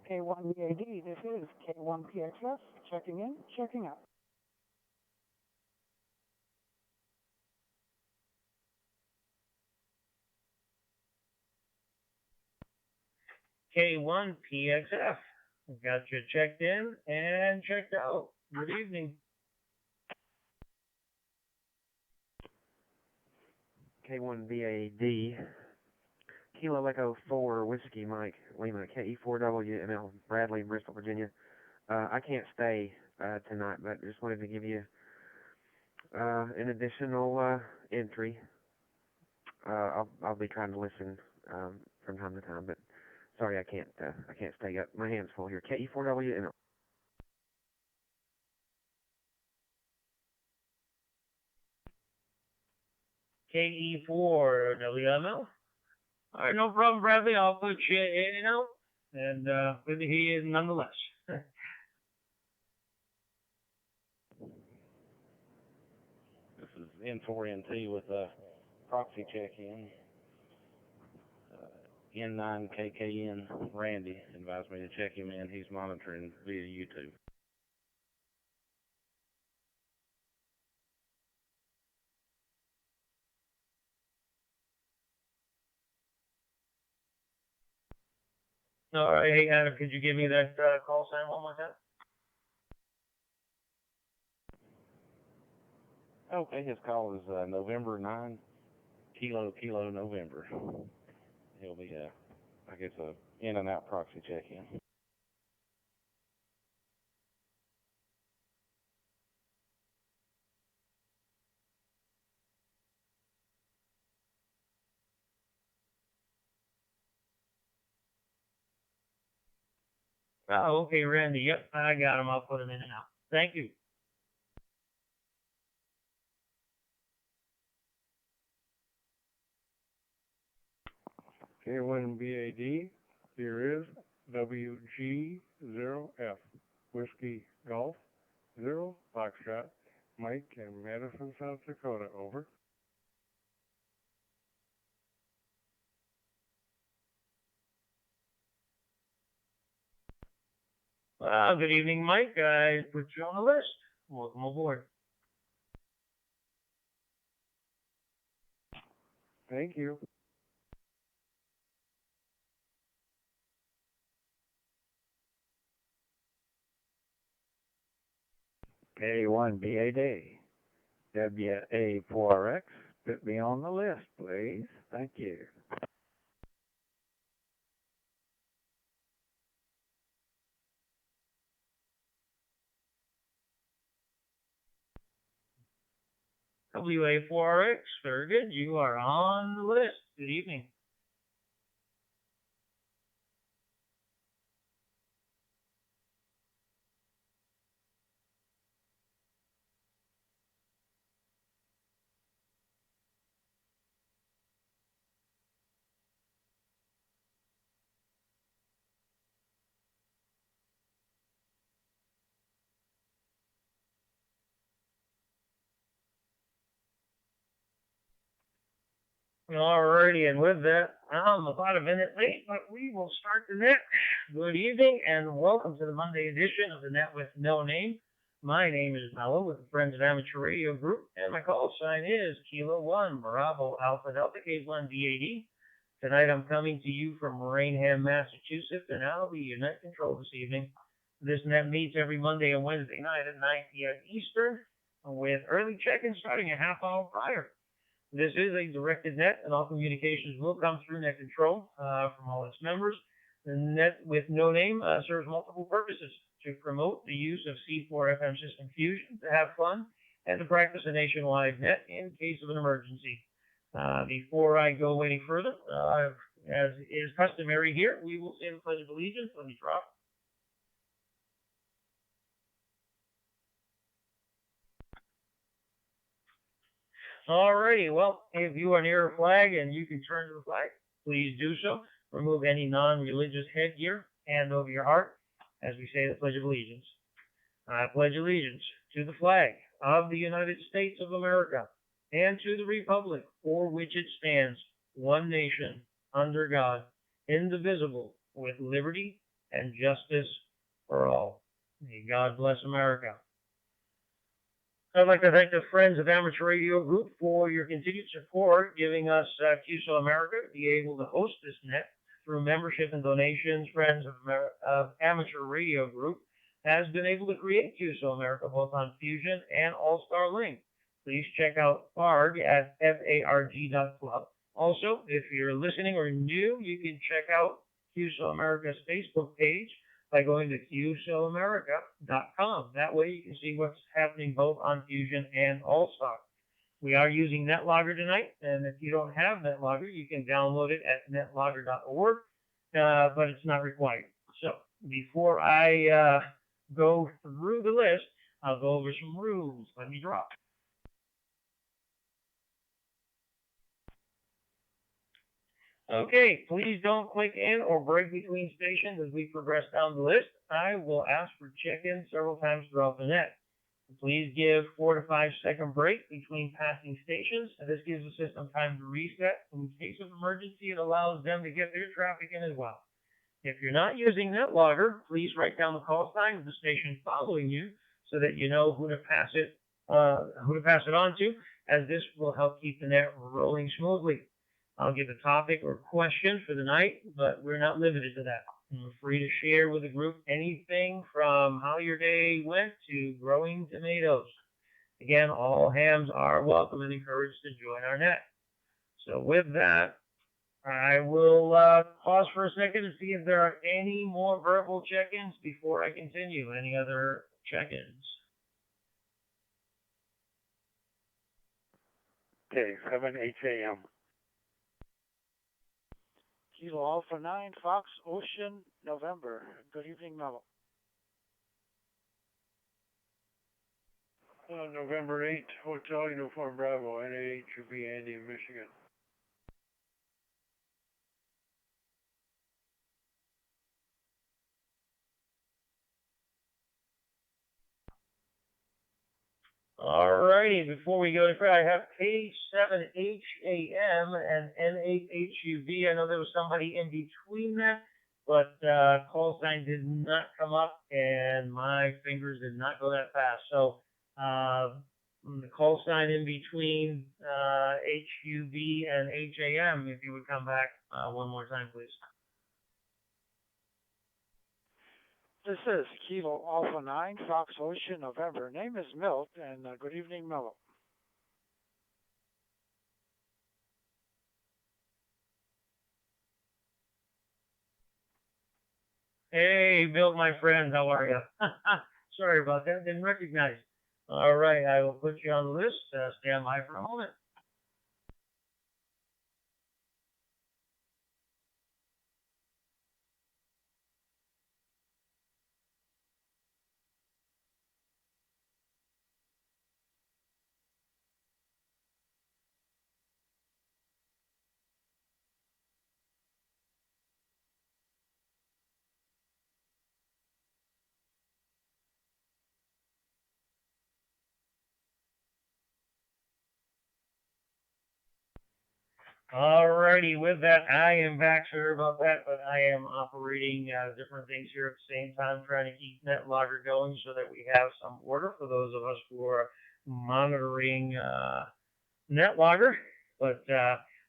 K1BAD, this is K1PXS, checking in, checking out. K1PXF. Got you checked in and checked out. Good evening. K1BAD, Kilo Echo 4 Whiskey Mike Lima, KE4WML, Bradley, Bristol, Virginia. I can't stay tonight, but just wanted to give you an additional entry. I'll be trying to listen from time to time, but sorry I can't stay up. My hands full here. KE4WML. KE4WML. All right, no problem, Bradley. I'll put you in and out. And good to hear you nonetheless. This is N4NT with a proxy check-in. N9KKN Randy advised me to check him in. He's monitoring via YouTube. All right, hey, Adam, could you give me that call sign one more time? Okay, his call is November 9, Kilo November. He'll be, I guess, a in and out proxy check-in. Oh, okay, Randy. Yep, I got him. I'll put him in and out. Thank you. K1BAD, here is WG0F, Whiskey Golf, 0 Foxtrot, Mike in Madison, South Dakota, over. Good evening, Mike. I put you on the list. Welcome aboard. Thank you. K1BAD, WA4RX, put me on the list, please. Thank you. WA4RX, very good. You are on the list. Good evening. Alrighty, and with that, I'm about a minute late, but we will start the net. Good evening, and welcome to the Monday edition of the Net with No Name. My name is Mello with the Friends of Amateur Radio Group, and my call sign is Kilo 1 Bravo Alpha Delta K1 DAD. Tonight I'm coming to you from Rainham, Massachusetts, and I'll be your net control this evening. This net meets every Monday and Wednesday night at 9 p.m. Eastern, with early check-in starting a half hour prior. This is a directed net, and all communications will come through net control from all its members. The net with no name serves multiple purposes: to promote the use of C4 FM system fusion, to have fun, and to practice a nationwide net in case of an emergency. Before I go any further, as is customary here, we will say the Pledge of Allegiance. Let me drop. Alrighty, well, if you are near a flag and you can turn to the flag, please do so. Remove any non-religious headgear, hand over your heart, as we say the Pledge of Allegiance. I pledge allegiance to the flag of the United States of America and to the republic for which it stands, one nation, under God, indivisible, with liberty and justice for all. May God bless America. I'd like to thank the Friends of Amateur Radio Group for your continued support, giving us QSO America to be able to host this net through membership and donations. Friends of Amateur Radio Group has been able to create QSO America both on Fusion and All Star Link. Please check out FARG at FARG.club. Also, if you're listening or new, you can check out QSO America's Facebook page by going to QSOAmerica.com. That way you can see what's happening both on Fusion and All Star. We are using NetLogger tonight, and if you don't have NetLogger, you can download it at netlogger.org, but it's not required. So before I go through the list, I'll go over some rules. Let me drop. Okay, please don't click in or break between stations as we progress down the list. I will ask for check-in several times throughout the net. Please give 4 to 5 second break between passing stations. And this gives the system time to reset. In case of emergency, it allows them to get their traffic in as well. If you're not using NetLogger, please write down the call sign of the station following you so that you know who to pass it on to, as this will help keep the net rolling smoothly. I'll give a topic or question for the night, but we're not limited to that. You're free to share with the group anything from how your day went to growing tomatoes. Again, all hams are welcome and encouraged to join our net. So with that, I will pause for a second to see if there are any more verbal check-ins before I continue. Any other check-ins? Okay, 7 a.m. Kilo Alpha 9, Fox Ocean, November. Good evening, Mellow. November 8th, Hotel Uniform Bravo, NAHUB, Andy, Michigan. Alrighty, before we go to prayer, I have K7HAM and N8HUV. I know there was somebody in between that, but call sign did not come up and my fingers did not go that fast. So the call sign in between HUV and HAM, if you would come back one more time, please. This is Kilo Alpha 9, Fox Ocean, November. Name is Milt, and good evening, Mellow. Hey, Milt, my friend, how are you? Sorry about that, didn't recognize. All right, I will put you on the list. Stand by for a moment. Alrighty, with that, I am back. Sorry about that, but I am operating different things here at the same time, trying to keep NetLogger going so that we have some order for those of us who are monitoring NetLogger. But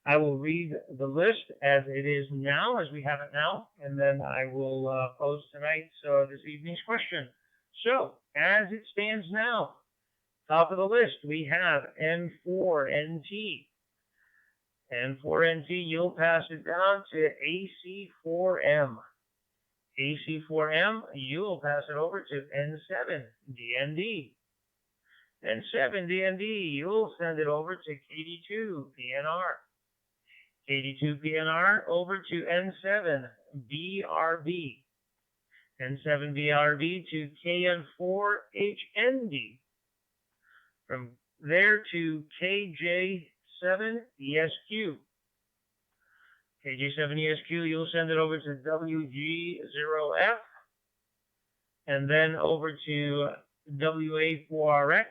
I will read the list as it is now, as we have it now, and then I will pose tonight's this evening's question. So, as it stands now, top of the list, we have N4NT. N4NT, you'll pass it down to AC4M. AC4M, you'll pass it over to N7DND. N7DND, you'll send it over to KD2PNR. KD2PNR over to N7BRB. N7BRB to KN4HND. From there to KJ7ESQ. KJ7ESQ, you'll send it over to WG0F, and then over to WA4RX,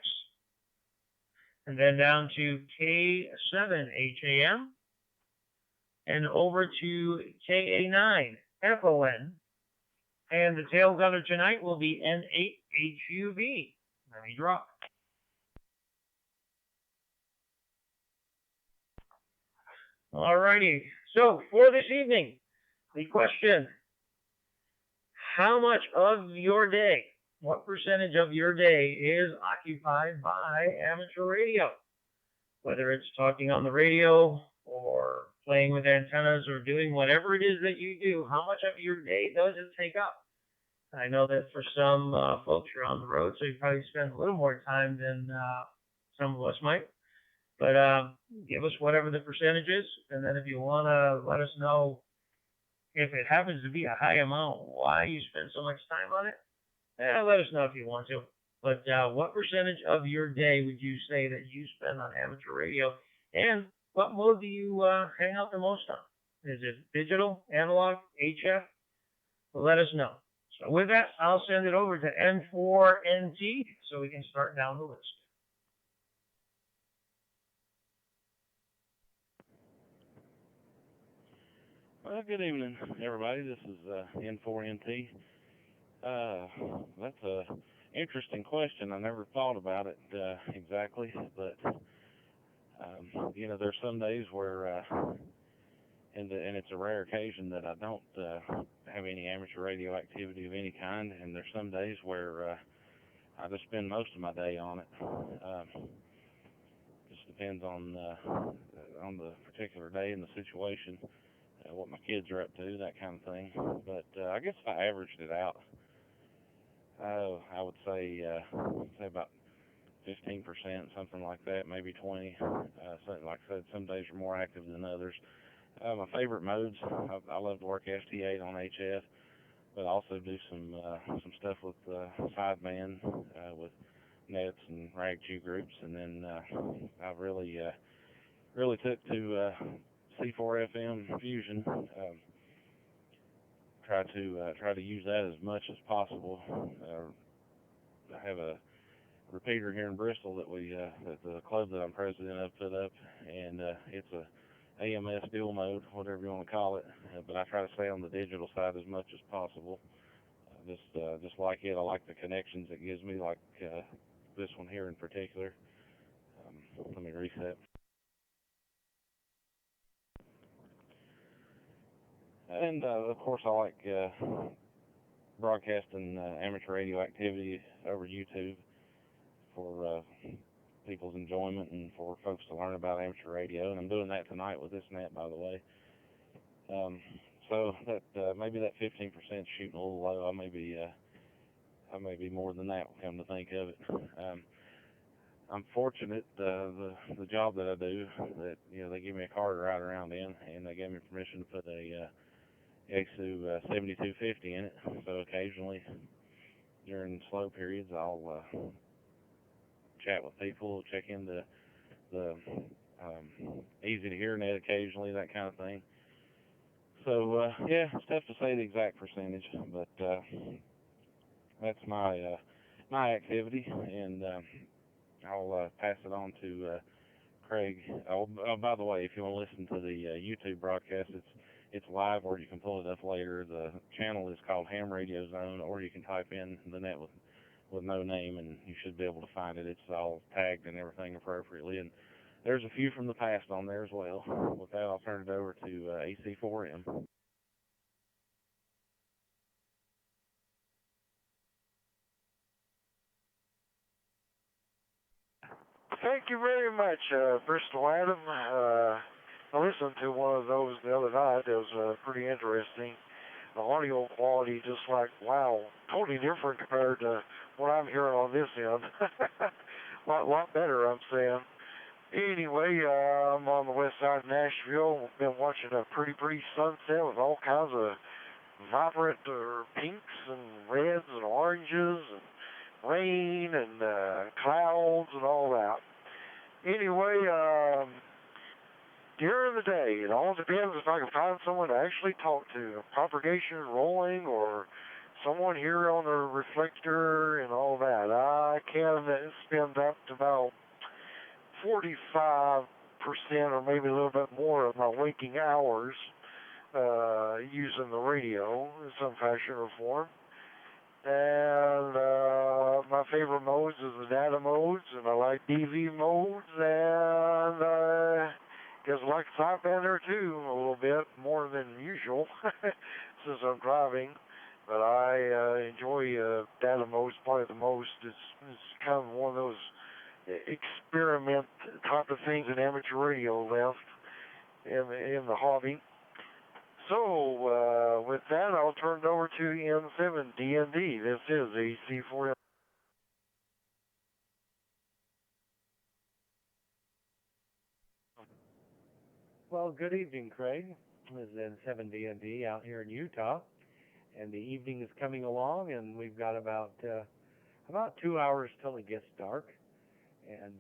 and then down to K7HAM, and over to KA9FON, And the tail gunner tonight will be N8HUV. Let me drop. Alrighty. So for this evening, the question: how much of your day, what percentage of your day is occupied by amateur radio? Whether it's talking on the radio or playing with antennas or doing whatever it is that you do, how much of your day does it take up? I know that for some folks, you're on the road, so you probably spend a little more time than some of us might. But give us whatever the percentage is, and then if you want to let us know if it happens to be a high amount, why you spend so much time on it, let us know if you want to. But what percentage of your day would you say that you spend on amateur radio? And what mode do you hang out the most on? Is it digital, analog, HF? Let us know. So with that, I'll send it over to N4NT so we can start down the list. Well, good evening, everybody. This is N4NT. That's a interesting question. I never thought about it exactly, but there's some days where, and it's a rare occasion that I don't have any amateur radio activity of any kind, and there's some days where I just spend most of my day on it. Just depends on the particular day and the situation. What my kids are up to, that kind of thing. But I guess if I averaged it out, I would say about 15%, something like that, maybe 20. Something like I said, some days are more active than others. My favorite modes, I love to work ST8 on HF, but I also do some stuff with sideband with nets and rag Q groups, and then I really took to C4 FM fusion. Try to use that as much as possible. I have a repeater here in Bristol that that the club that I'm president of put up, and it's a AMS dual mode, whatever you want to call it. But I try to stay on the digital side as much as possible. Just like it, I like the connections it gives me, like this one here in particular. Let me reset. And of course, I like broadcasting amateur radio activity over YouTube for people's enjoyment and for folks to learn about amateur radio. And I'm doing that tonight with this net, by the way. So that maybe that 15% shooting a little low. I may be more than that. Come to think of it. I'm fortunate the job that I do, that they give me a car to ride around in, and they gave me permission to put a QSO 7250 in it. So occasionally during slow periods, I'll chat with people, check into the easy to hear net occasionally, that kind of thing. So yeah, it's tough to say the exact percentage, but that's my activity, and I'll pass it on to Craig. Oh, by the way, if you want to listen to the YouTube broadcast, it's live, or you can pull it up later. The channel is called Ham Radio Zone, or you can type in the net with no name, and you should be able to find it. It's all tagged and everything appropriately, and there's a few from the past on there as well. With that, I'll turn it over to AC4M. Thank you very much, Bristol Adam. I listened to one of those the other night. It was pretty interesting. The audio quality, just like, wow, totally different compared to what I'm hearing on this end. lot better, I'm saying. Anyway, I'm on the west side of Nashville. Been watching a pretty sunset with all kinds of vibrant pinks and reds and oranges and rain and clouds and all that. Anyway, during the day, it all depends if I can find someone to actually talk to. Propagation rolling or someone here on the reflector and all that. I can spend up to about 45% or maybe a little bit more of my waking hours using the radio in some fashion or form. And my favorite modes is the data modes, and I like DV modes, and guess I like to type in there too a little bit more than usual since I'm driving. But I enjoy data modes probably the most. It's kind of one of those experiment type of things in amateur radio left in the hobby. So, with that, I'll turn it over to N7 DND. This is AC4. Well, good evening, Craig. This is N7DND out here in Utah, and the evening is coming along, and we've got about 2 hours till it gets dark, and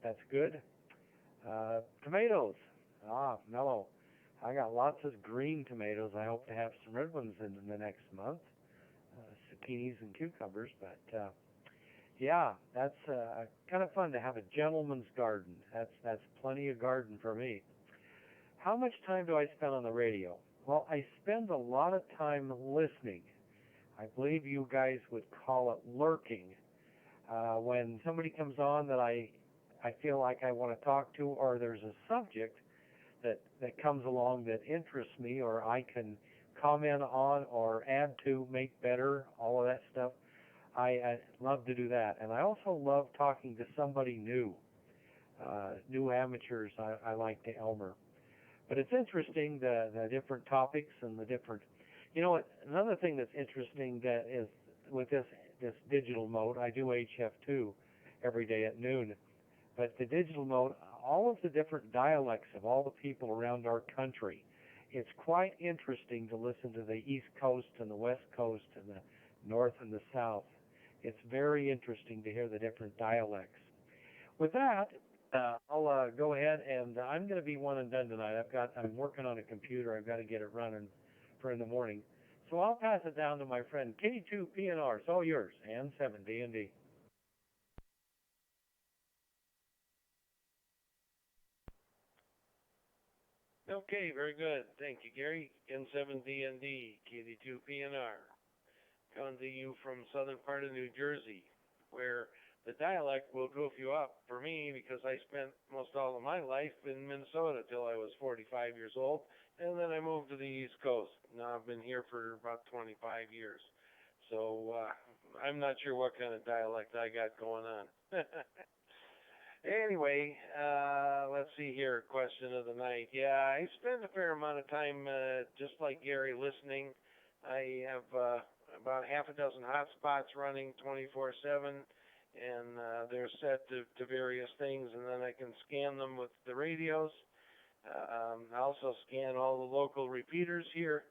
that's good. Tomatoes, mellow. I got lots of green tomatoes. I hope to have some red ones in the next month, zucchinis and cucumbers. But yeah, that's kind of fun to have a gentleman's garden. That's plenty of garden for me. How much time do I spend on the radio? Well, I spend a lot of time listening. I believe you guys would call it lurking. When somebody comes on that I feel like I want to talk to, or there's a subject that comes along that interests me, or I can comment on or add to, make better, all of that stuff, I love to do that. And I also love talking to somebody new. New amateurs I like to Elmer. But it's interesting, the different topics and the different, you know what, another thing that's interesting that is with this digital mode, I do HF2 every day at noon, but the digital mode, all of the different dialects of all the people around our country, it's quite interesting to listen to the East Coast and the West Coast and the North and the South. It's very interesting to hear the different dialects. With that, I'll go ahead, and I'm going to be one and done tonight. I'm working on a computer. I've got to get it running for in the morning. So I'll pass it down to my friend K2PNR. It's all yours, and 7D&D. Okay, very good. Thank you, Gary. N7DND, KD2PNR. Coming to you from southern part of New Jersey, where the dialect will goof you up for me because I spent most all of my life in Minnesota till I was 45 years old, and then I moved to the East Coast. Now I've been here for about 25 years. So I'm not sure what kind of dialect I got going on. Anyway, let's see here. Question of the night. Yeah, I spend a fair amount of time, just like Gary, listening. I have about half a dozen hotspots running 24/7, and they're set to various things, and then I can scan them with the radios. I also scan all the local repeaters here,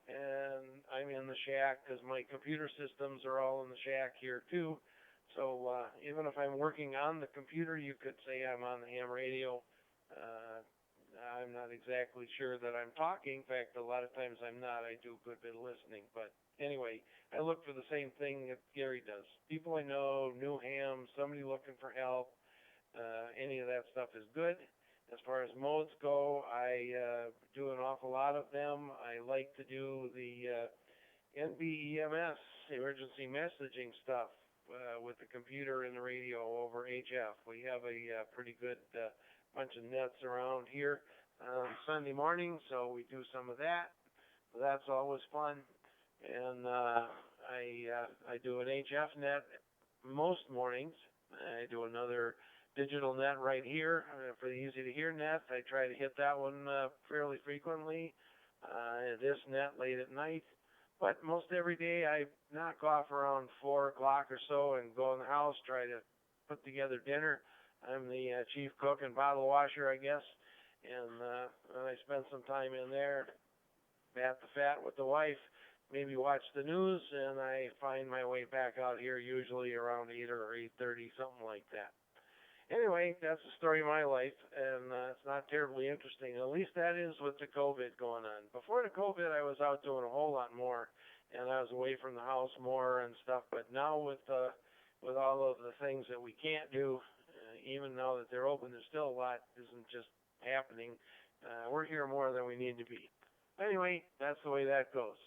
and I'm in the shack because my computer systems are all in the shack here too. So even if I'm working on the computer, you could say I'm on the ham radio. I'm not exactly sure that I'm talking. In fact, a lot of times I'm not. I do a good bit of listening. But anyway, I look for the same thing that Gary does. People I know, new hams, somebody looking for help. Any of that stuff is good. As far as modes go, I do an awful lot of them. I like to do the NBEMS, emergency messaging stuff, with the computer and the radio over HF. We have a pretty good bunch of nets around here Sunday morning, so we do some of that. That's always fun. And I do an HF net most mornings. I do another digital net right here for the easy to hear net. I try to hit that one fairly frequently. This net late at night. But most every day I knock off around 4 o'clock or so and go in the house, try to put together dinner. I'm the chief cook and bottle washer, I guess. And I spend some time in there, bat the fat with the wife, maybe watch the news, and I find my way back out here usually around 8 or 8:30, something like that. Anyway, that's the story of my life, and it's not terribly interesting. At least that is with the COVID going on. Before the COVID, I was out doing a whole lot more, and I was away from the house more and stuff. But now with all of the things that we can't do, even now that they're open, there's still a lot isn't just happening. We're here more than we need to be. Anyway, that's the way that goes.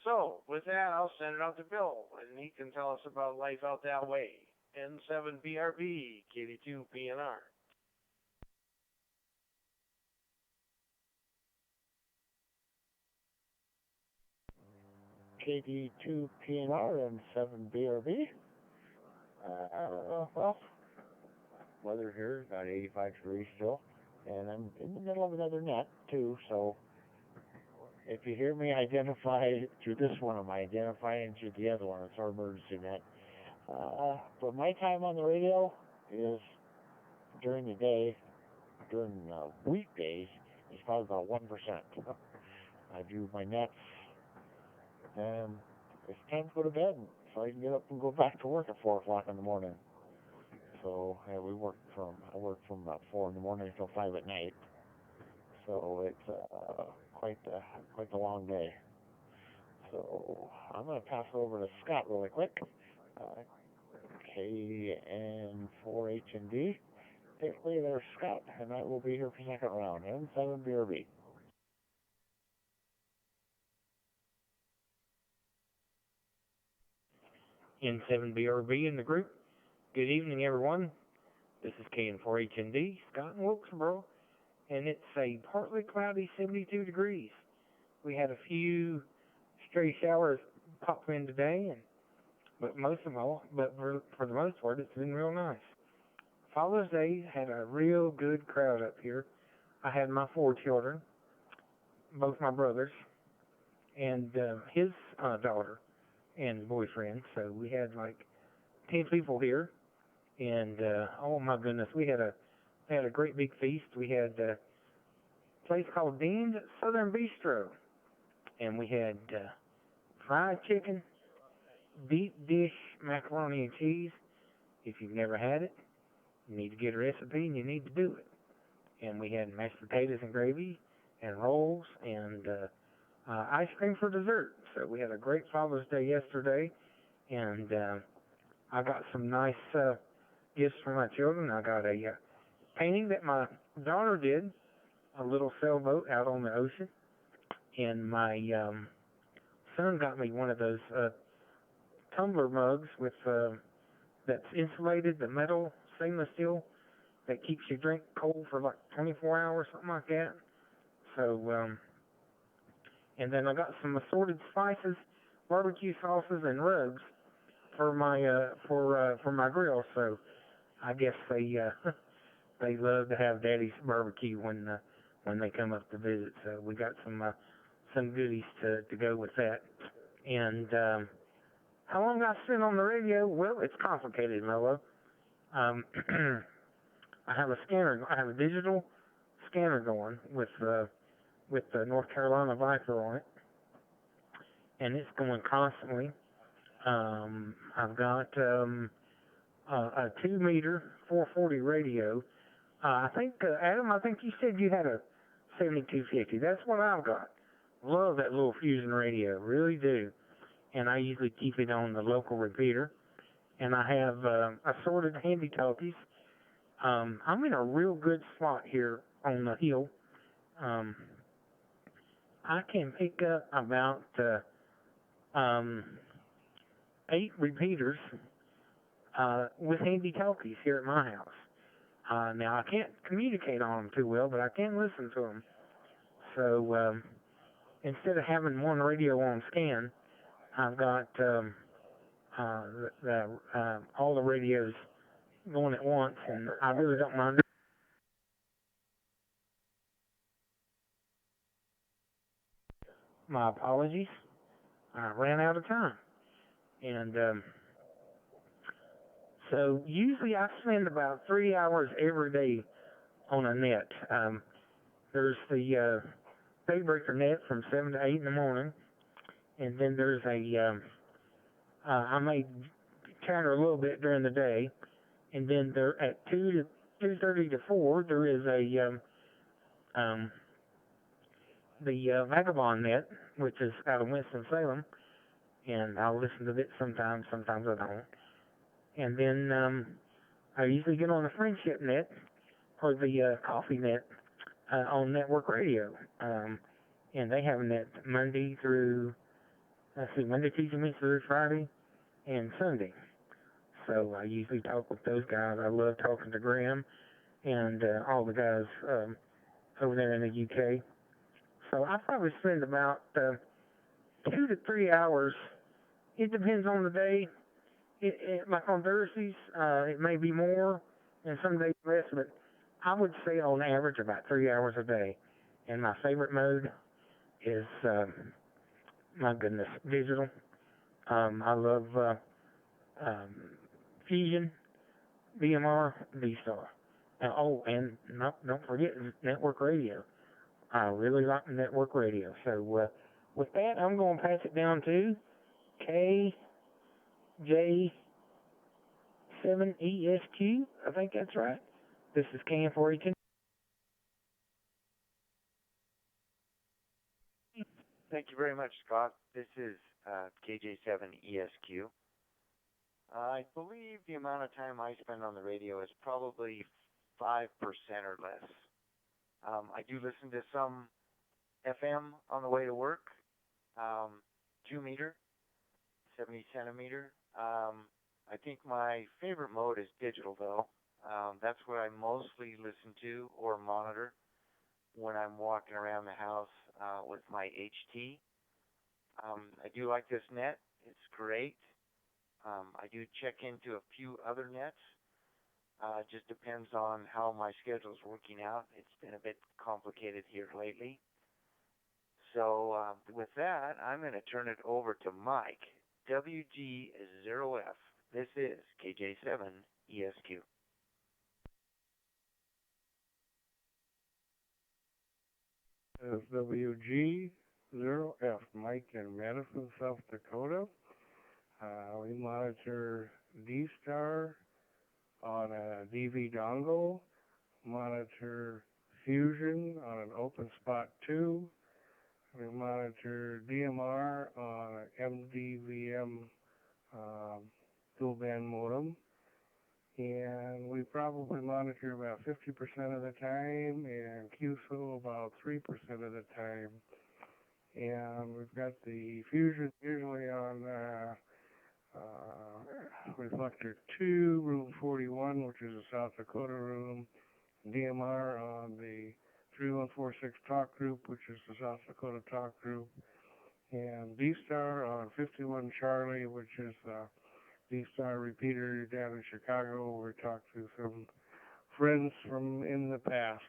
So, with that, I'll send it out to Bill, and he can tell us about life out that way. N7BRB, KD2PNR. KD2PNR and 7BRB. Well, weather here is about 85 degrees still, and I'm in the middle of another net too, so if you hear me identify through this one, I'm identifying through the other one. It's our emergency net. But my time on the radio is during the day, during weekdays, is probably about 1%. I do my nets, and it's time to go to bed, so I can get up and go back to work at 4 o'clock in the morning. So I work from about 4 in the morning until 5 at night. So it's quite the long day. So I'm going to pass it over to Scott really quick. KN4HND. Basically, there's Scott, and I will be here for second round. N7BRB. N7BRB in the group. Good evening, everyone. This is KN4HND, Scott in Wilkesboro, and it's a partly cloudy 72 degrees. We had a few stray showers pop in today, but for the most part, it's been real nice. Father's Day had a real good crowd up here. I had my 4 children, both my brothers, and his daughter and boyfriend. So we had like 10 people here, and oh my goodness, we had a great big feast. We had a place called Dean's Southern Bistro, and we had fried chicken, deep dish macaroni and cheese. If you've never had it, you need to get a recipe and you need to do it. And we had mashed potatoes and gravy and rolls and ice cream for dessert. So we had a great Father's Day yesterday, and I got some nice gifts for my children. I got a painting that my daughter did, a little sailboat out on the ocean, and my son got me one of those tumbler mugs with that's insulated, the metal stainless steel that keeps your drink cold for like 24 hours, something like that. So, and then I got some assorted spices, barbecue sauces, and rubs for my grill. So I guess they they love to have Daddy's barbecue when they come up to visit. So we got some goodies to go with that. And how long I spent on the radio? Well, it's complicated, Mello. I have a scanner. I have a digital scanner going with the North Carolina Viper on it, and it's going constantly. I've got a 2-meter 440 radio. I think Adam, I think you said you had a 7250. That's what I've got. Love that little fusion radio, really do. And I usually keep it on the local repeater. And I have assorted handy talkies. I'm in a real good spot here on the hill. I can pick up about 8 repeaters with handy talkies here at my house. Now, I can't communicate on them too well, but I can listen to them. So instead of having one radio on scan, I've got all the radios going at once, and I really don't mind. My apologies. I ran out of time. And so usually I spend about 3 hours every day on a net. There's the daybreaker net from 7 to 8 in the morning. And then there's I may chatter a little bit during the day. And then there at 2:30 to 4, there is the Vagabond net, which is out of Winston-Salem. And I'll listen to it sometimes I don't. And then I usually get on the Friendship net or the Coffee net on network radio. and they have net Monday through, let's see, Monday, Tuesday, Wednesday, through Friday, and Sunday. So I usually talk with those guys. I love talking to Graham and all the guys over there in the UK. So I probably spend about 2 to 3 hours. It depends on the day. Like on Thursdays, it may be more, and some days less, but I would say on average about 3 hours a day. And my favorite mode is, my goodness, digital. I love um, Fusion, BMR, V-Star. And don't forget network radio. I really like network radio. So with that, I'm going to pass it down to KJ7ESQ. I think that's right. This is KN482. Thank you very much, Scott. This is KJ7ESQ. I believe the amount of time I spend on the radio is probably 5% or less. I do listen to some FM on the way to work, 2 meter, 70 centimeter. I think my favorite mode is digital, though. That's what I mostly listen to or monitor when I'm walking around the house with my HT. I do like this net. It's great. I do check into a few other nets. It just depends on how my schedule's working out. It's been a bit complicated here lately. So with that, I'm going to turn it over to Mike, WG0F. This is KJ7ESQ. Is WG0F, Mike in Madison, South Dakota. We monitor D-Star on a DV dongle, monitor Fusion on an Open Spot 2. We monitor DMR on an MDVM dual band modem. And we probably monitor about 50% of the time, and QSO about 3% of the time. And we've got the Fusion usually on reflector 2, room 41, which is the South Dakota room. DMR on the 3146 talk group, which is the South Dakota talk group. And D-Star on 51 Charlie, which is the D-Star repeater down in Chicago, where we talked to some friends from in the past.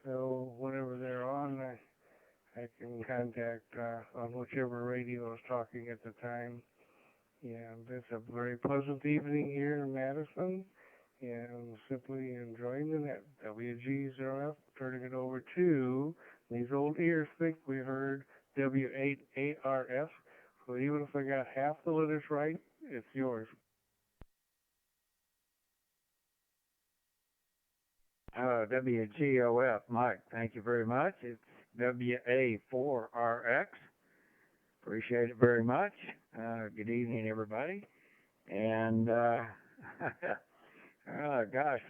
So whenever they're on, I can contact on whichever radio is talking at the time. And it's a very pleasant evening here in Madison, and simply enjoying the net. WG0F, turning it over to, these old ears think we heard W8ARS, so even if I got half the letters right, it's yours. WGOF, Mike, thank you very much. It's WA4RX. Appreciate it very much. Good evening, everybody. And, oh, gosh,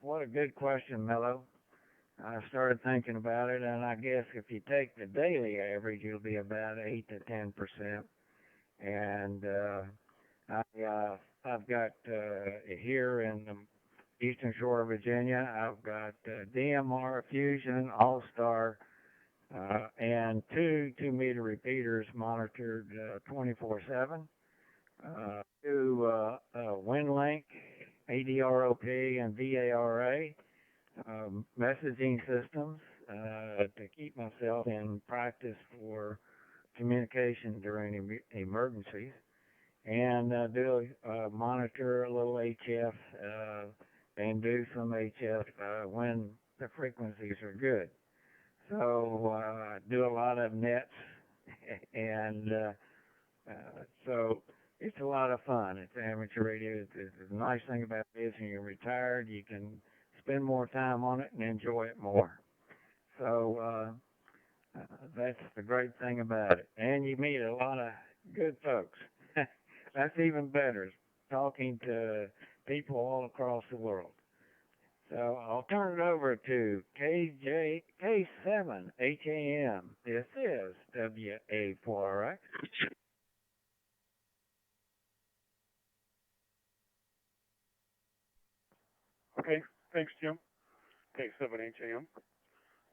what a good question, Mello. I started thinking about it, and I guess if you take the daily average, it'll be about 8 to 10%. And I've got here in the Eastern Shore of Virginia, I've got DMR, Fusion, All-Star, and two meter repeaters monitored 24/7. Two WinLink, ADROP, and VARA messaging systems to keep myself in practice for communication during emergencies, and do monitor a little HF and do some HF when the frequencies are good. So I do a lot of nets, and so it's a lot of fun. It's amateur radio. The nice thing about this, when you're retired, you can spend more time on it and enjoy it more. So that's the great thing about it. And you meet a lot of good folks. That's even better, talking to people all across the world. So I'll turn it over to K7HAM. This is WA4X. Okay, thanks, Jim. K7HAM.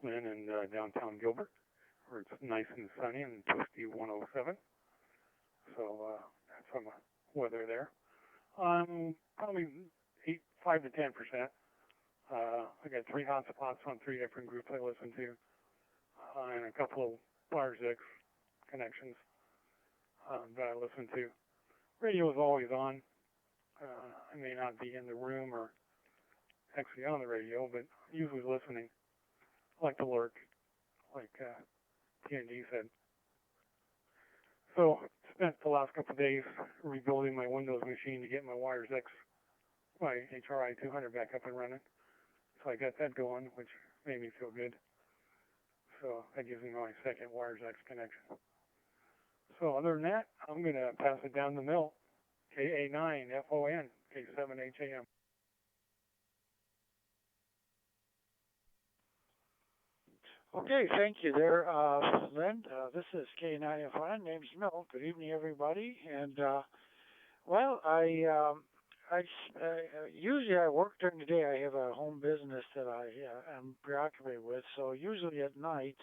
Lynn in downtown Gilbert, where it's nice and sunny and toasty 107. So that's some weather there. Probably 5 to 10%. I got 3 hotspots on 3 different groups I listen to, and a couple of Wires X connections that I listen to. Radio is always on. I may not be in the room or actually on the radio, but usually listening. I like to lurk, like TND said. So spent the last couple of days rebuilding my Windows machine to get my Wires X, my HRI 200 back up and running. So I got that going, which made me feel good. So that gives me my second Wires X connection. So other than that, I'm going to pass it down the mill. KA9FON, K7HAM. Okay, thank you there, Lynn. This is K9FON. Name's Mill. Good evening, everybody. And well, usually I work during the day. I have a home business that I am preoccupied with. So usually at night,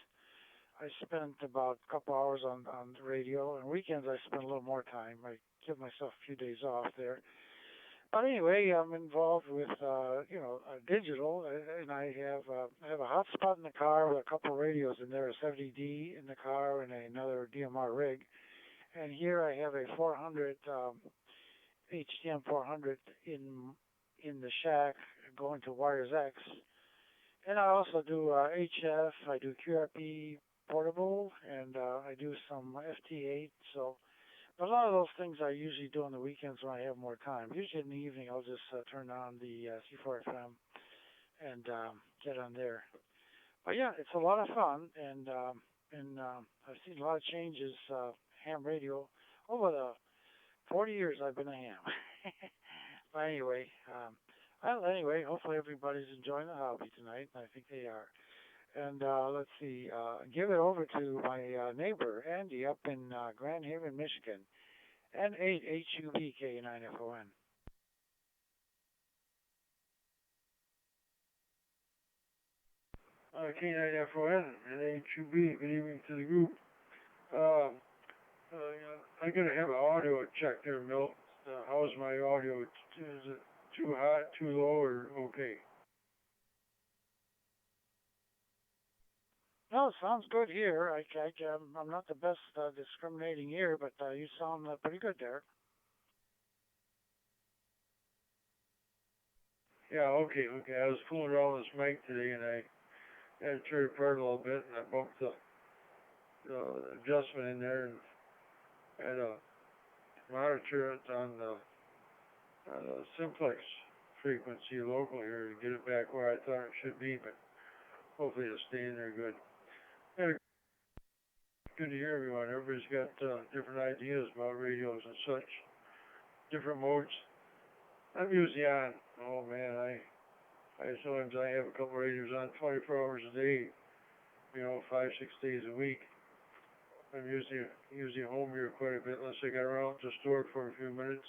I spend about a couple hours on the radio, and weekends I spend a little more time. I give myself a few days off there. But anyway, I'm involved with digital, and I have a hotspot in the car with a couple of radios in there, a 70D in the car, and another DMR rig. And here I have a 400 HTM 400 in the shack going to Wires X. And I also do HF, I do QRP portable, and I do some FT8. So a lot of those things I usually do on the weekends when I have more time. Usually in the evening I'll just turn on the C4FM and get on there. But yeah, it's a lot of fun, and I've seen a lot of changes. Ham radio over the 40 years I've been a ham. But anyway, hopefully everybody's enjoying the hobby tonight, and I think they are. And let's see, give it over to my neighbor, Andy, up in Grand Haven, Michigan. N8HUBK9FON. K9FON and N8HUB. Good evening to the group. I'm going to have an audio check there, Milt. How's my audio? Is it too hot, too low, or okay? No, it sounds good here. I'm not the best discriminating ear, but you sound pretty good there. Yeah, okay. I was fooling around with this mic today, and I had to turn it apart a little bit, and I bumped the adjustment in there, and had to monitor it on the simplex frequency locally here to get it back where I thought it should be, but hopefully it'll stay in there good. Yeah, good to hear everyone. Everybody's got different ideas about radios and such, different modes. I'm usually on. Oh man, I sometimes I have a couple radios on 24 hours a day, 5, 6 days a week. I'm usually home here quite a bit unless I got around to store it for a few minutes.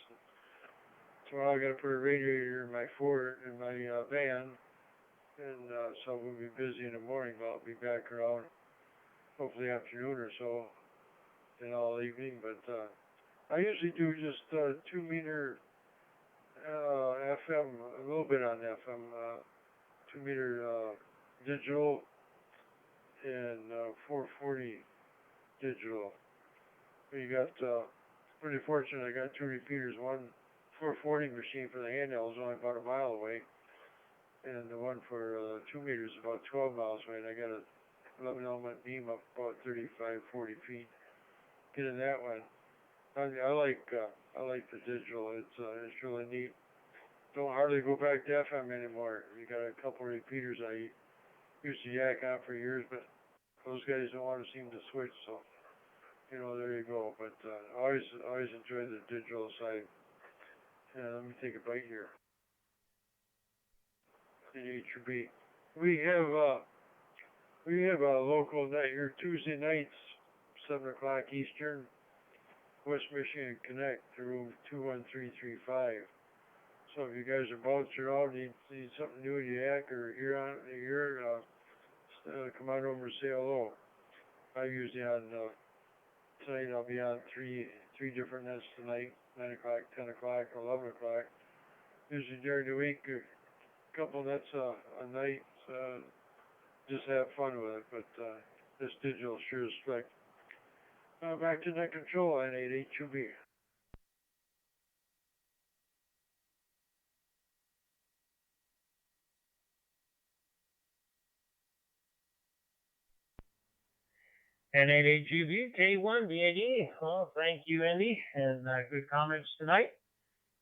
Tomorrow I got to put a radiator in my Ford in my van, and so we'll be busy in the morning. But I'll be back around hopefully afternoon or so, and all evening. But I usually do just 2-meter FM, a little bit on FM, 2-meter digital, and 440 digital. You got pretty fortunate. I got 2 repeaters. One 440 machine for the handheld is only about a mile away, and the one for 2 meters is about 12 miles away. And I got a 11 element beam up about 35, 40 feet. Get in that one. I like the digital. It's really neat. Don't hardly go back to FM anymore. You got a couple of repeaters I used to yak on for years, but those guys don't want to seem to switch. So there you go. But always enjoy the digital side. Let me take a bite here. in HB. We have a local night here Tuesday nights, 7 o'clock Eastern, West Michigan Connect, to room 21335. So if you guys are bouncing around, need something new to yak or come on over and say hello. I'm usually on tonight. I'll be on three different nets tonight: 9 o'clock, 10 o'clock, 11 o'clock. Usually during the week, a couple nets a night. Just have fun with it. But this digital sure is strict. Back to net control on 882B. N8HUB, K1, BAD. Well, thank you, Andy, and good comments tonight.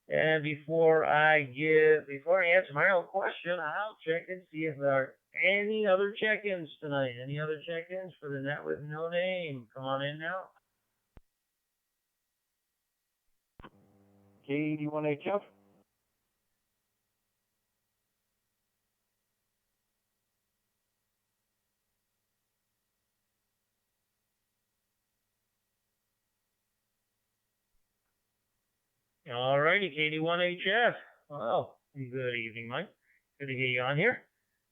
And before I answer my own question, I'll check and see if there are any other check-ins tonight. Any other check-ins for the net with no name? Come on in now. K81HF. All righty, KD1HF. Well, good evening, Mike. Good to get you on here.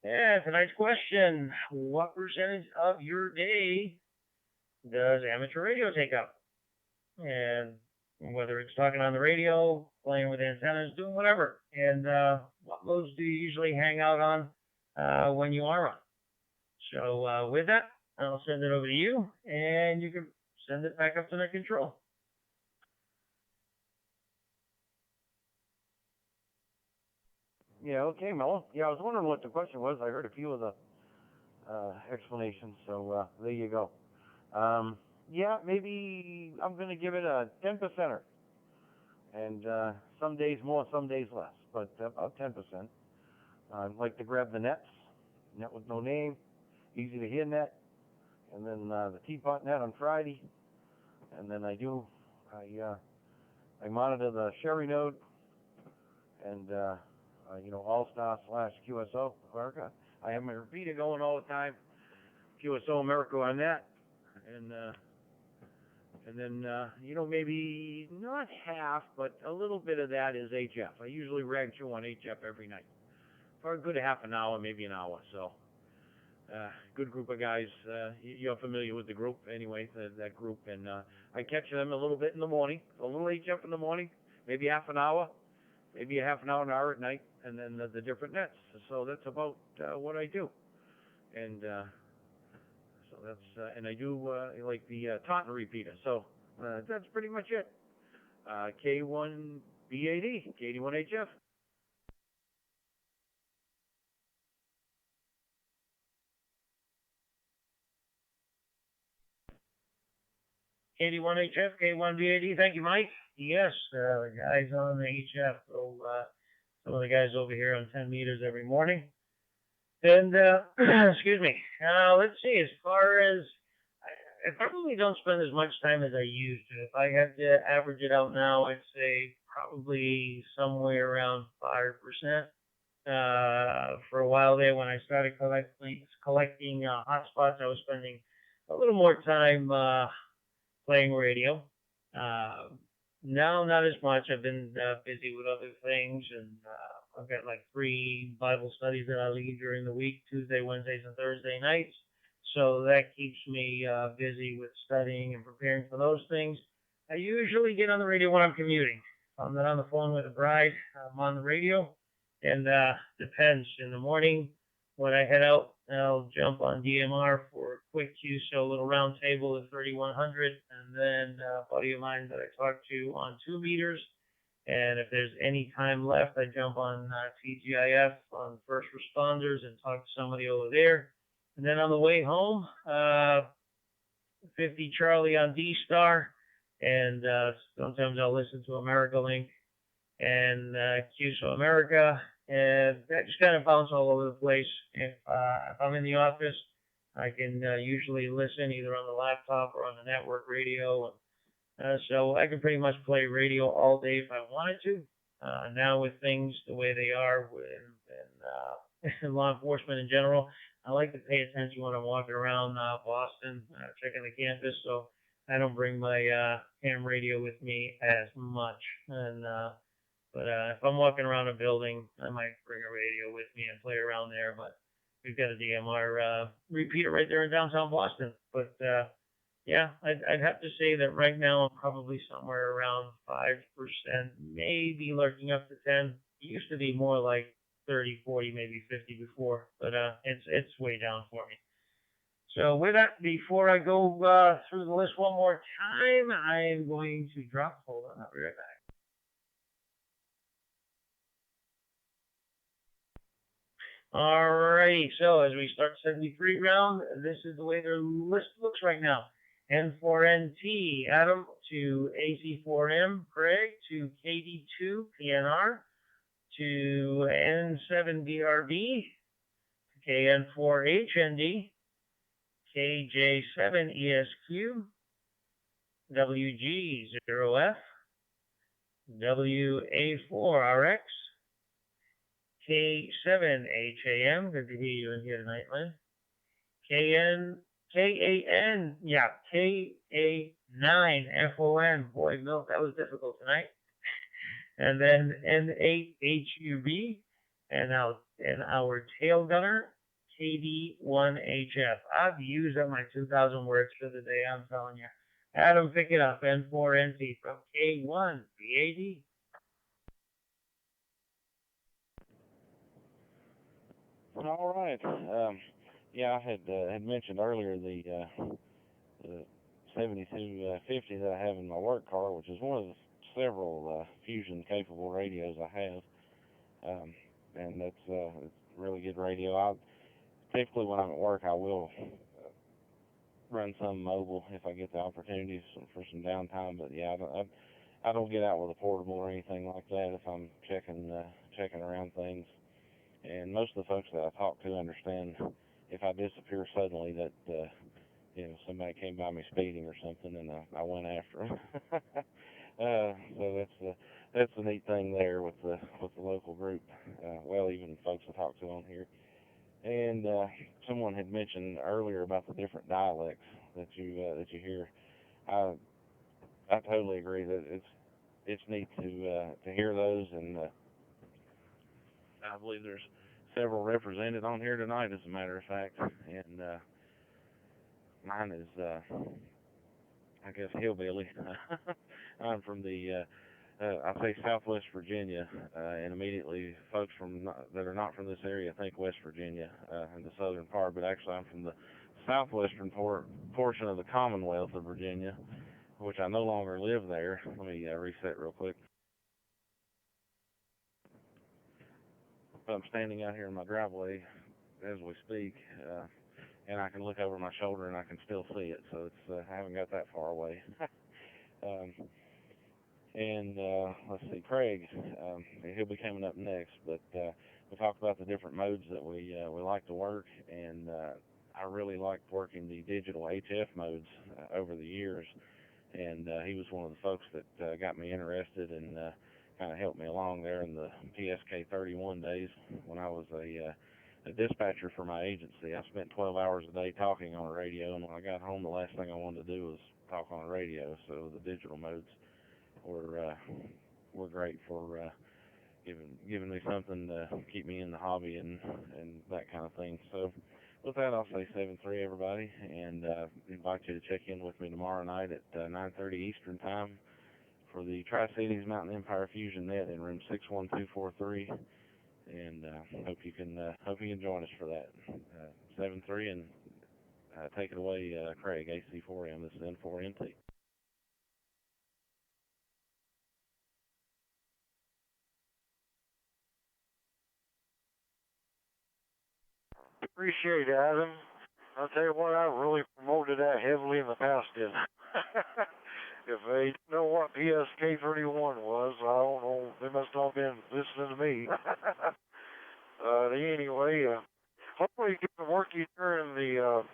Yeah, tonight's question: what percentage of your day does amateur radio take up? And whether it's talking on the radio, playing with antennas, doing whatever. And what modes do you usually hang out on when you are on? So with that, I'll send it over to you, and you can send it back up to net control. Yeah, okay, Mello. Yeah, I was wondering what the question was. I heard a few of the explanations, so there you go. Yeah, maybe I'm going to give it a 10%er. And some days more, some days less, but about 10%. I'd like to grab the nets, net with no name, easy to hear net, and then the teapot net on Friday. And then I monitor the Sherry node and All-Star / QSO America. I have my repeater going all the time, QSO America on that, and then maybe not half, but a little bit of that is HF. I usually rag chew on HF every night for a good half an hour, maybe an hour. So good group of guys. You're familiar with the group anyway, that group, and I catch them a little bit in the morning, a little HF in the morning, maybe half an hour, maybe a half an hour at night, and then the different nets. So that's about what I do. And so that's, and I do like the Taunton repeater. So that's pretty much it. K1 BAD, K81HF. K81HF, K1BAD. Thank you, Mike. Yes, the guys on the HF. So some of the guys over here on 10 meters every morning. And excuse me. Let's see. As far as I probably don't spend as much time as I used to. If I had to average it out now, I'd say probably somewhere around 5%. For a while there, when I started collecting hotspots, I was spending a little more time playing radio. Uh, Now, not as much. I've been busy with other things, and I've got like 3 Bible studies that I lead during the week: Tuesday, Wednesdays, and Thursday nights. So that keeps me busy with studying and preparing for those things. I usually get on the radio when I'm commuting. If I'm not on the phone with a bride, I'm on the radio, and depends. In the morning, when I head out, I'll jump on DMR for a quick QSO little round table at 3100, and then a buddy of mine that I talk to on 2 meters. And if there's any time left, I jump on TGIF on first responders and talk to somebody over there. And then on the way home, 50 Charlie on D-Star, and sometimes I'll listen to America Link and QSO America, and that just kind of bounce all over the place. If I'm in the office, I can usually listen either on the laptop or on the network radio. So I can pretty much play radio all day if I wanted to. Now with things the way they are, and law enforcement in general. I like to pay attention when I'm walking around Boston, checking the campus, so I don't bring my ham radio with me as much. And but if I'm walking around a building, I might bring a radio with me and play around there. But we've got a DMR repeater right there in downtown Boston. But yeah, I'd have to say that right now I'm probably somewhere around 5%, maybe lurking up to 10. It used to be more like 30, 40, maybe 50 before, but it's way down for me. So with that, before I go through the list one more time, I'm going to drop. Hold on, I'll be right back. Alrighty, so as we start 73 round, this is the way the list looks right now. N4NT, Adam to AC4M, Craig to KD2 PNR to N7DRB, KN4HND, KJ7ESQ, WG0F, WA4RX, K7HAM, good to hear you in here tonight, man. KAN, yeah, KA9FON, boy, Milt, that was difficult tonight. And then N8HUB, and our tail gunner, KD1HF. I've used up my 2,000 words for the day, I'm telling you. Adam, pick it up, N4NT from K1BAD. All right. Yeah, I had mentioned earlier the 7250 that I have in my work car, which is one of the several fusion capable radios I have. And that's it's really good radio. Typically when I'm at work, I will run some mobile if I get the opportunity for some downtime. But yeah, I don't get out with a portable or anything like that if I'm checking around things. And most of the folks that I talk to understand if I disappear suddenly that somebody came by me speeding or something, and I went after them. So that's the neat thing there with the local group. Well, even folks I talk to on here. And someone had mentioned earlier about the different dialects that you hear. I totally agree that it's neat to hear those, and I believe there's several represented on here tonight, as a matter of fact. And mine is, I guess, hillbilly. I'm from I say Southwest Virginia, and immediately folks that are not from this area think West Virginia in the southern part, but actually I'm from the southwestern portion of the Commonwealth of Virginia, which I no longer live there. Let me reset real quick. I'm standing out here in my driveway as we speak, and I can look over my shoulder and I can still see it, so I haven't got that far away. And let's see, Craig, he'll be coming up next, but we talked about the different modes that we like to work, and I really liked working the digital HF modes over the years, and he was one of the folks that got me interested and kind of helped me along there in the PSK 31 days when I was a dispatcher for my agency. I spent 12 hours a day talking on a radio, and when I got home, the last thing I wanted to do was talk on a radio, so the digital modes were great for giving me something to keep me in the hobby and that kind of thing. So with that, I'll say 7-3 everybody, and invite you to check in with me tomorrow night at 9:30 Eastern time for the Tri-Cities Mountain Empire Fusion Net in room 61243, and hope you can join us for that. 7-3, and take it away, Craig, AC4M. This is N4NT. Appreciate it, Adam. I'll tell you what, I really promoted that heavily in the past, didn't I? If they know what PSK 31 was, I don't know. They must not have been listening to me. Anyway, hopefully you get to work you during the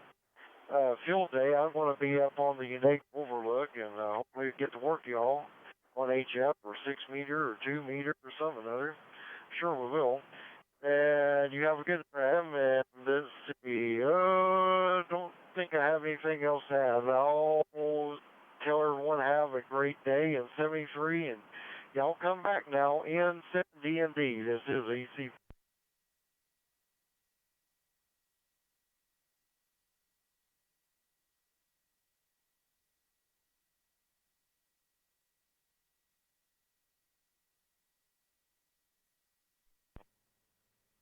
field day. I'm going to be up on the Unique Overlook, and hopefully get to work y'all on HF or 6 meter or 2 meter or something or other. Sure we will. And you have a good time. And let's see. Don't think I have anything else to add. I'll tell everyone have a great day in 73. And y'all come back now in D&D. This is EC.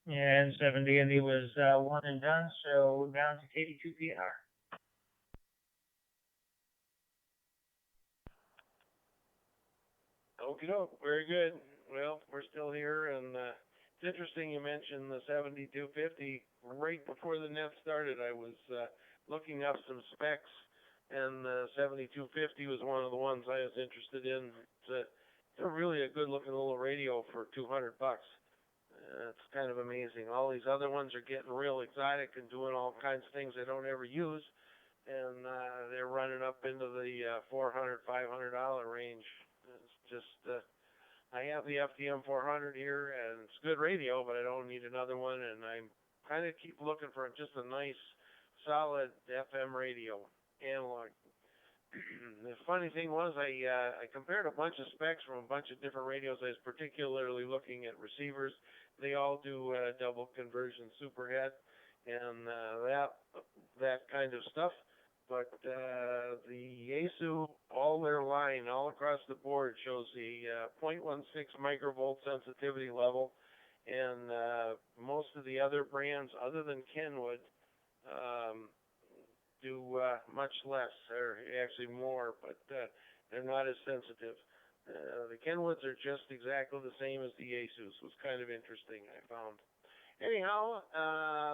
And 70 and he was one and done, so down to 82 PR. Okie doke, very good. Well, we're still here, and it's interesting you mentioned the 7250. Right before the net started, I was looking up some specs, and the 7250 was one of the ones I was interested in. It's a really a good-looking little radio for $200. It's kind of amazing. All these other ones are getting real exotic and doing all kinds of things I don't ever use, and they're running up into the $400, $500 range. It's just I have the FDM 400 here, and it's good radio, but I don't need another one, and I kind of keep looking for just a nice, solid FM radio, analog. The funny thing was, I compared a bunch of specs from a bunch of different radios. I was particularly looking at receivers. They all do double conversion superhead and that kind of stuff. But the Yaesu, all their line, all across the board, shows the 0.16 microvolt sensitivity level, and most of the other brands, other than Kenwood, do much less, or actually more, but they're not as sensitive. The Kenwoods are just exactly the same as the Yaesus. Was kind of interesting, I found. Anyhow,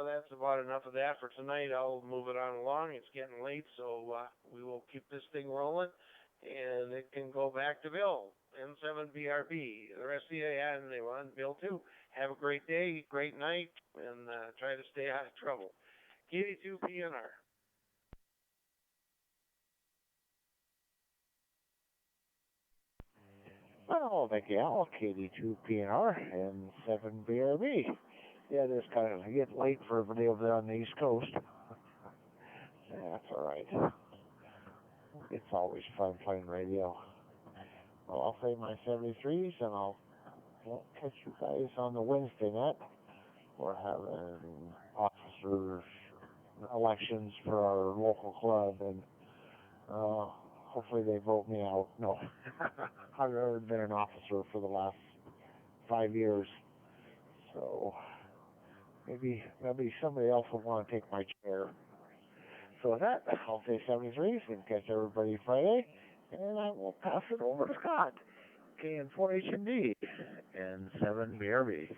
that's about enough of that for tonight. I'll move it on along. It's getting late, so we will keep this thing rolling, and it can go back to Bill, N7BRB. The rest of you, and they want Bill too. Have a great day, great night, and try to stay out of trouble. KD2 PNR. Well, thank you, Al. KD2PNR and 7BRB. Yeah, it is kind of getting late for everybody over there on the East Coast. That's all right. It's always fun playing radio. Well, I'll play my 73s, and I'll catch you guys on the Wednesday night. We're having officers elections for our local club, and hopefully they vote me out. No, I've never been an officer for the last 5 years, so maybe somebody else will want to take my chair. So with that, I'll say 73s and catch everybody Friday, and I will pass it over to Scott. KN4HMD and 7BRB.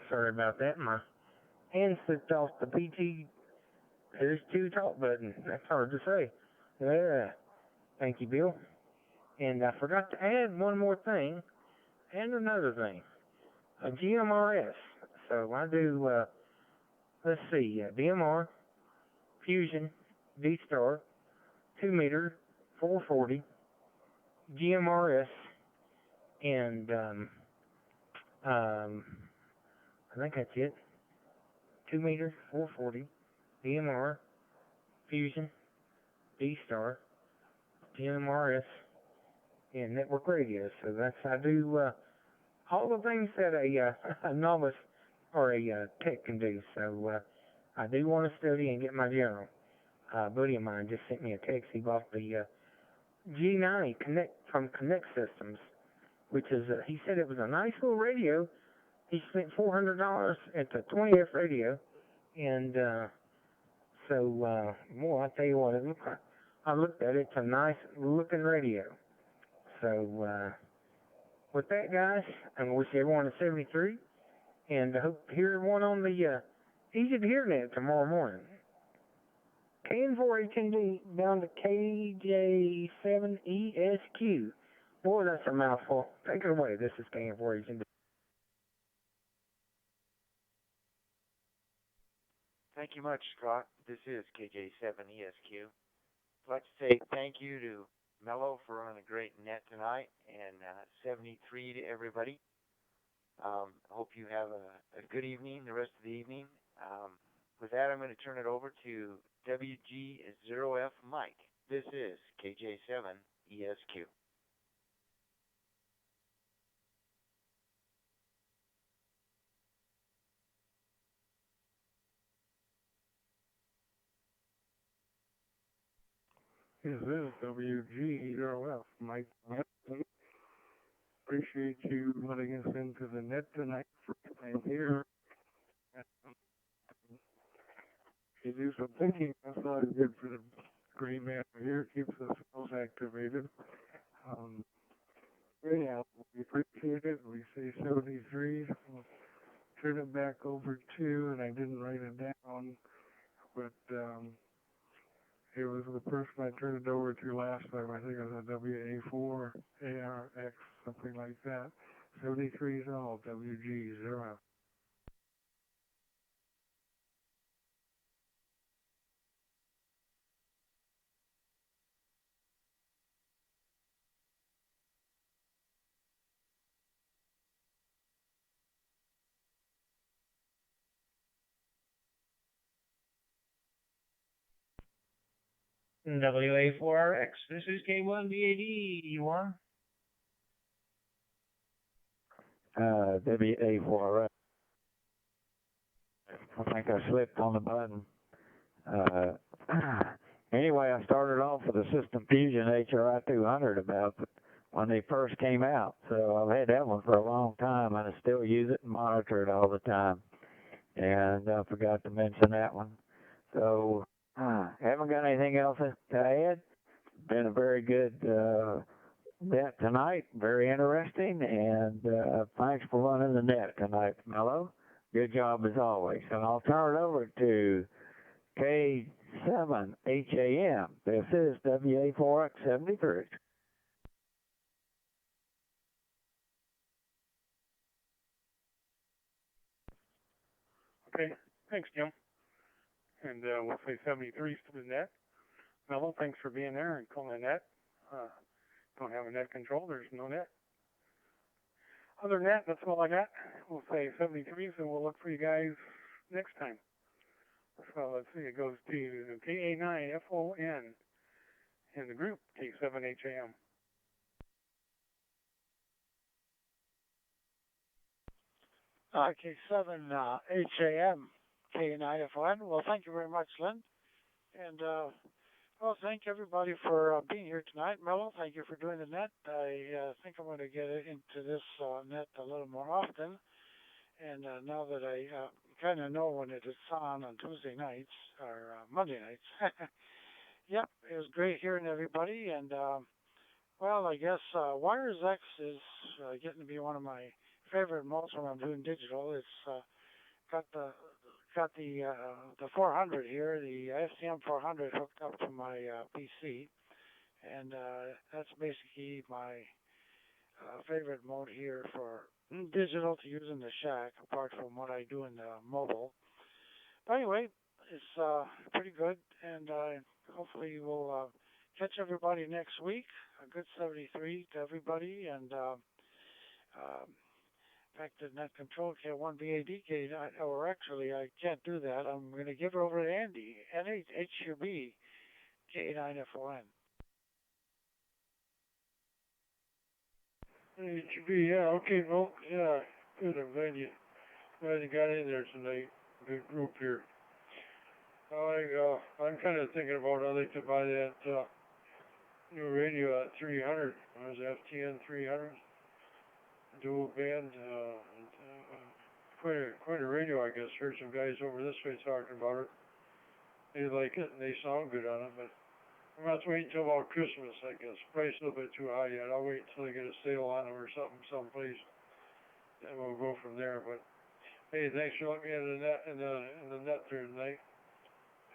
Sorry about that. My hand slipped off the PT There's two talk button. That's hard to say. Yeah. Thank you, Bill. And I forgot to add one more thing and another thing. A GMRS. So I do, let's see, DMR, Fusion, D-Star, 2 meter, 440, GMRS, and I think that's it. 2 meter, 440, DMR, Fusion, D-Star, GMRS, and network radio. So I do all the things that a novice or a tech can do. So I do want to study and get my general. A buddy of mine just sent me a text. He bought the G90 Connect from Connect Systems, which is he said it was a nice little radio. He spent $400 at the 20F radio, and well, I tell you what, I looked at it. It's a nice looking radio. So with that, guys, I wish everyone a 73, and I hope to hear everyone on the Easy to Hear Net tomorrow morning. KN4HND down to KJ7ESQ. Boy, that's a mouthful. Take it away. This is KN4HND. Thank you much, Scott. This is KJ7ESQ. I'd like to say thank you to Mello for running a great net tonight, and 73 to everybody. Hope you have a good evening, the rest of the evening. With that, I'm going to turn it over to WG0F Mike. This is KJ7ESQ. This is WG0F Mike. Appreciate you letting us into the net tonight. I'm here. You do some thinking. That's not good for the green man here. Keeps the cells activated. Anyhow, we appreciate it. We say 73. We'll turn it back over to, and I didn't write it down, but it was the person I turned it over to last time. I think it was a WA4 ARX, something like that. 73 is all WG0. WA4RX. This is K1BAD. You on? WA4. I think I slipped on the button. Anyway, I started off with the System Fusion HRI 200 about when they first came out. So I've had that one for a long time, and I still use it and monitor it all the time. And I forgot to mention that one. So haven't got anything else to add. Been a very good net tonight, very interesting, and thanks for running the net tonight, Mello. Good job as always. And I'll turn it over to K7HAM. This is WA4X73. Okay, thanks, Jim. And we'll say 73 to the net. Mello, thanks for being there and calling the net. Don't have a net control, there's no net. Other than that, that's all I got. We'll say 73, so we'll look for you guys next time. So let's see, it goes to KA9FON in the group, K7HAM. K7HAM, K9FON. Well, thank you very much, Lynn. And, well, thank everybody for being here tonight. Mello, thank you for doing the net. I think I'm going to get into this net a little more often. And now that I kind of know when it is on Tuesday nights or Monday nights. Yep, it was great hearing everybody. And, well, I guess Wires X is getting to be one of my favorite modes when I'm doing digital. It's got the 400 here, the STM 400 hooked up to my PC, and that's basically my favorite mode here for digital to use in the shack, apart from what I do in the mobile. But anyway, it's pretty good, and hopefully we'll catch everybody next week. A good 73 to everybody, and back to net control K1BADK, or actually I can't do that. I'm going to give it over to Andy, NHUB K9FON. HB, yeah, okay, well, yeah, good. I'm glad you got in there tonight. Good group here. I'm kind of thinking about I'd like to buy that new radio at 300. It was FTN 300, dual band. Quite a radio, I guess. Heard some guys over this way talking about it. They like it and they sound good on it, but I'm going to have to wait until about Christmas, I guess. Price a little bit too high yet. I'll wait until I get a sale on them or something someplace, and we'll go from there. But hey, thanks for letting me in the net there tonight,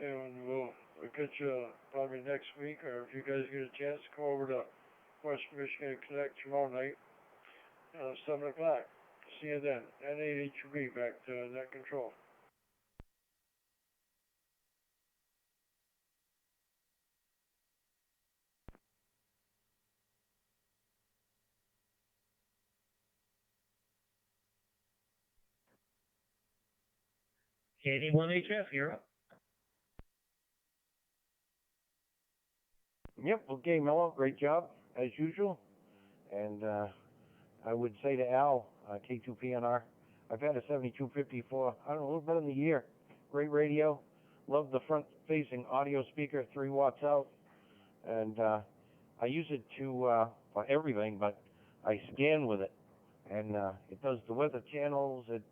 and we'll catch you probably next week, or if you guys get a chance, come over to West Michigan Connect tomorrow night, 7 o'clock. See you then. N8HB back to net control. KD1HF, you're up. Yep, okay, Mello, great job, as usual. And I would say to Al, K2PNR, I've had a 7250 for, I don't know, a little better than a year. Great radio. Love the front-facing audio speaker, 3 watts out. And I use it for everything, but I scan with it. And it does the weather channels, it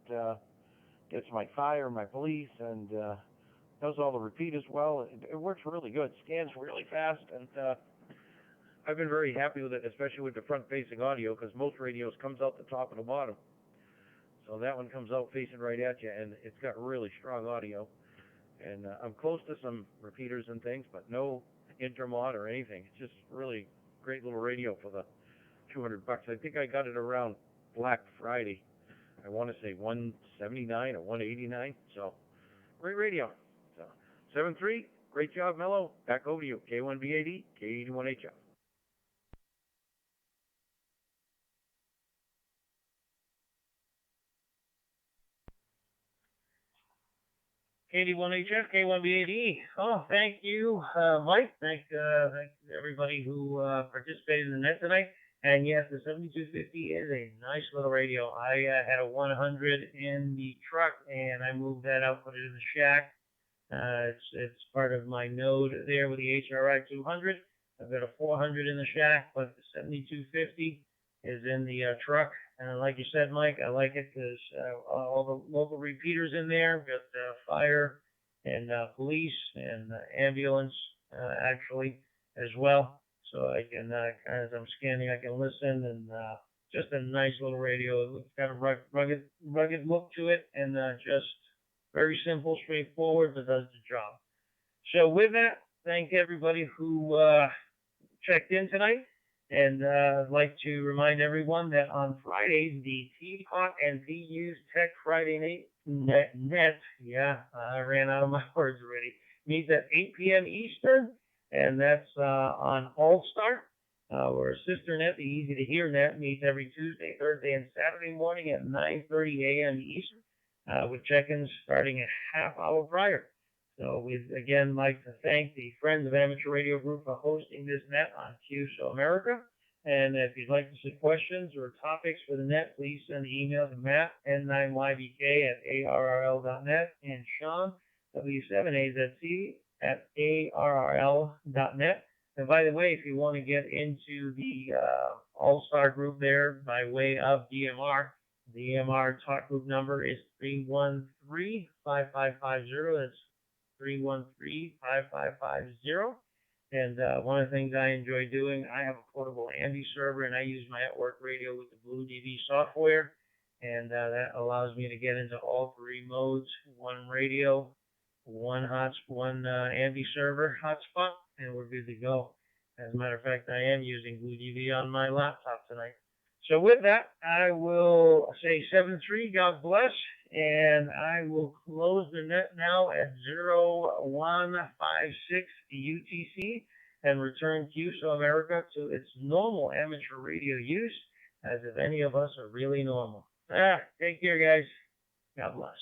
gets my fire, my police, and does all the repeaters well. It works really good, scans really fast, and I've been very happy with it, especially with the front-facing audio, because most radios comes out the top and the bottom. So that one comes out facing right at you, and it's got really strong audio. And I'm close to some repeaters and things, but no intermod or anything. It's just really great little radio for the $200. I think I got it around Black Friday. I want to say 179 or 189. So great radio. So 7-3, great job, Mello. Back over to you. K1BAD, K81HF. KD1HF, K1BAD. Oh, thank you, Mike. Thank everybody who participated in the net tonight. And yes, the 7250 is a nice little radio. I had a 100 in the truck, and I moved that out, put it in the shack. It's part of my node there with the HRI 200. I've got a 400 in the shack, but the 7250 is in the truck. And like you said, Mike, I like it because all the local repeaters in there. We've got fire and police and ambulance actually as well. So I can, as I'm scanning, I can listen, and just a nice little radio. It's got a rugged look to it, and just very simple, straightforward, but does the job. So with that, thank everybody who checked in tonight. And I'd like to remind everyone that on Fridays, the Teapot and VU's Tech Friday net, yeah, I ran out of my words already, meets at 8 p.m. Eastern, and that's on All Star. Our sister net, the Easy to Hear net, meets every Tuesday, Thursday, and Saturday morning at 9:30 a.m. Eastern, with check-ins starting a half hour prior. So we'd again like to thank the Friends of Amateur Radio Group for hosting this net on QSO America. And if you'd like to submit questions or topics for the net, please send an email to Matt, N9YBK@ARRL.net, and Sean, W7AZC, @ARRL.net. And by the way, if you want to get into the All-Star group there by way of DMR, the DMR talk group number is 313-5550. That's 313-5550. And one of the things I enjoy doing, I have a portable Andy server, and I use my at-work radio with the Blue DV software, and that allows me to get into all 3 modes: one radio, one Andy server hotspot, and we're good to go. As a matter of fact, I am using Blue DV on my laptop tonight. So with that, I will say 7-3, God bless, and I will close the net now at 0156 UTC and return QSO America to its normal amateur radio use, as if any of us are really normal. Take care, guys. God bless.